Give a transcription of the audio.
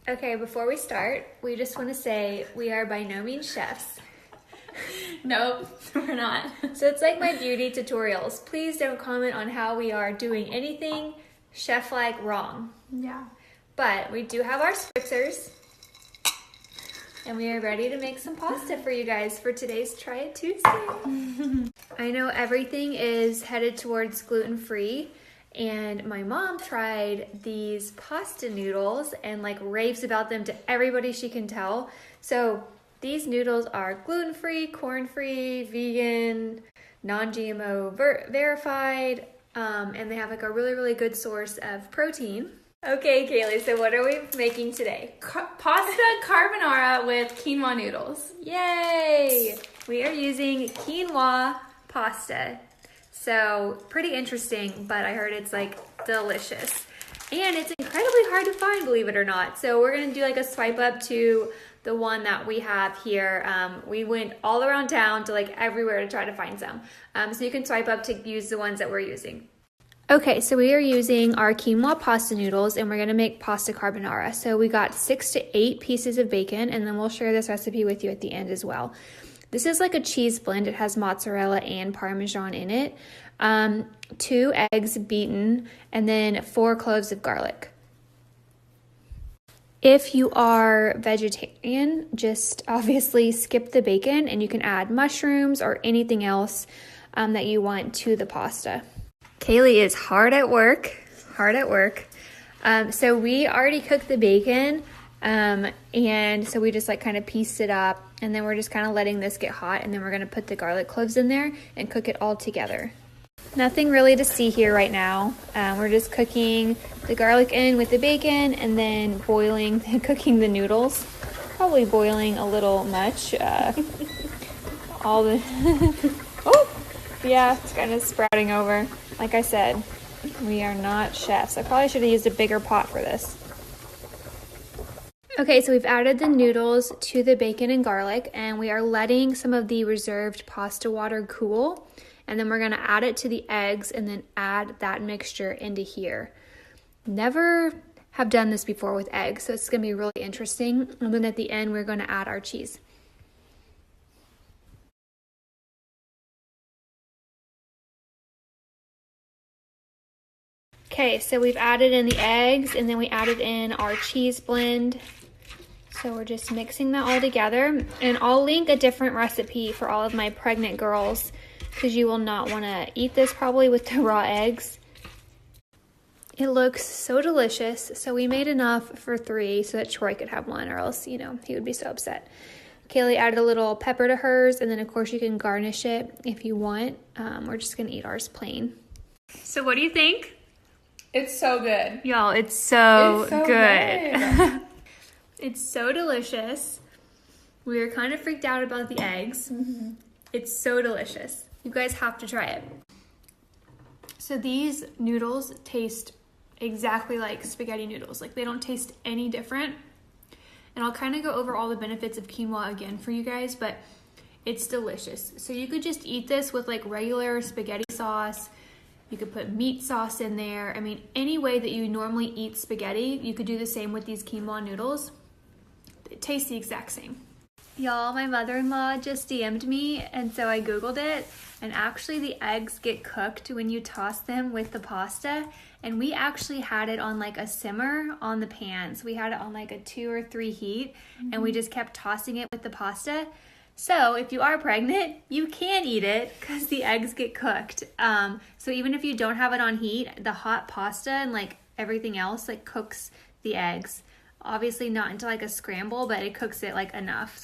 Okay, before we start, we just want to say we are by no means chefs. Nope, we're not. So it's like my beauty tutorials. Please don't comment on how we are doing anything chef-like wrong. Yeah. But we do have our spritzers. And we are ready to make some pasta for you guys for today's Try It Tuesday. I know everything is headed towards gluten-free. And my mom tried these pasta noodles and like raves about them to everybody she can tell. So these noodles are gluten-free, corn-free, vegan, non-GMO verified, and they have like a really, really good source of protein. Okay, Kaylee, so what are we making today? Pasta carbonara with quinoa noodles. Yay! We are using quinoa pasta. So pretty interesting, but I heard it's like delicious. And it's incredibly hard to find, believe it or not. So we're gonna do like a swipe up to the one that we have here. We went all around town to like everywhere to try to find some. So you can swipe up to use the ones that we're using. Okay, so we are using our quinoa pasta noodles and we're gonna make pasta carbonara. So we got 6 to 8 pieces of bacon, and then we'll share this recipe with you at the end as well. This is like a cheese blend. It has mozzarella and Parmesan in it. 2 eggs beaten, and then 4 cloves of garlic. If you are vegetarian, just obviously skip the bacon and you can add mushrooms or anything else that you want to the pasta. Kaylee is hard at work. So we already cooked the bacon. And so we just like kind of pieced it up, and then we're just kind of letting this get hot, and then we're going to put the garlic cloves in there and cook it all together. Nothing really to see here right now. We're just cooking the garlic in with the bacon and then cooking the noodles. Probably boiling a little much. Oh, yeah, it's kind of sprouting over. Like I said, we are not chefs. I probably should have used a bigger pot for this. Okay, so we've added the noodles to the bacon and garlic, and we are letting some of the reserved pasta water cool, and then we're gonna add it to the eggs and then add that mixture into here. Never have done this before with eggs, so it's gonna be really interesting. And then at the end, we're gonna add our cheese. Okay, so we've added in the eggs, and then we added in our cheese blend. So we're just mixing that all together, and I'll link a different recipe for all of my pregnant girls because you will not want to eat this probably with the raw eggs. It looks so delicious. So we made enough for 3 so that Troy could have one, or else, he would be so upset. Kaylee added a little pepper to hers, and then of course you can garnish it if you want. We're just gonna eat ours plain. So what do you think? It's so good. Y'all, it's so good. It's so delicious. We were kind of freaked out about the eggs. Mm-hmm. It's so delicious. You guys have to try it. So these noodles taste exactly like spaghetti noodles. Like, they don't taste any different. And I'll kind of go over all the benefits of quinoa again for you guys, but it's delicious. So you could just eat this with like regular spaghetti sauce. You could put meat sauce in there. I mean, any way that you normally eat spaghetti, you could do the same with these quinoa noodles. It tastes the exact same. Y'all, my mother-in-law just DM'd me, and so I Googled it, and actually the eggs get cooked when you toss them with the pasta, and we actually had it on like a simmer on the pan. So we had it on like a 2 or 3 heat, and we just kept tossing it with the pasta. So if you are pregnant, you can eat it because the eggs get cooked. So even if you don't have it on heat, the hot pasta and like everything else like cooks the eggs. Obviously not into like a scramble, but it cooks it like enough.